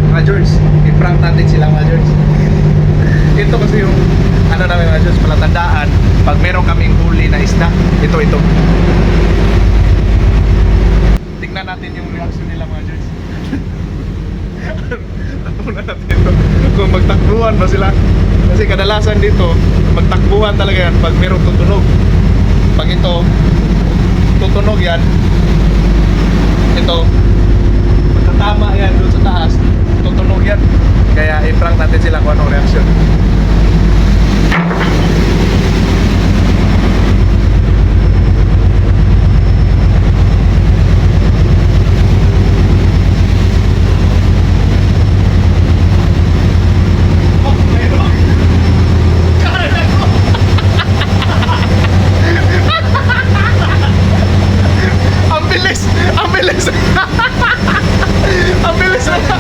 Mga George, i-prank natin sila mga George. Ito kasi yung ano namin mga George, palatandaan pag meron kaming huli na isda. Ito. Tignan natin yung reaction nila mga George. Una natin ito. Kung magtakbuhan ba sila. Kasi kadalasan dito, magtakbuhan talaga yan pag merong tutunog. Pag ito, tutunog yan. Ito, magtatama yan doon sa taas. Tutunog yan. Kaya i-prank natin sila kung anong reaction. Ang bilis! Ang bilis! Ang bilis! Ang bilis!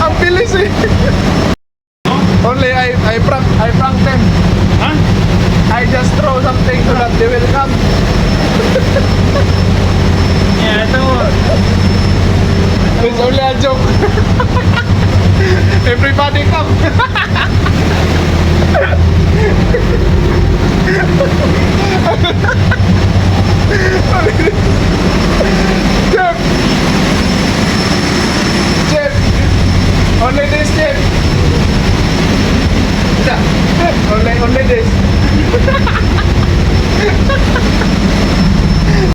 Ang bilis eh! Only I prank them. Huh? I just throw something so that they will come. Yeah, ito. It's only a joke. Everybody come. Joke.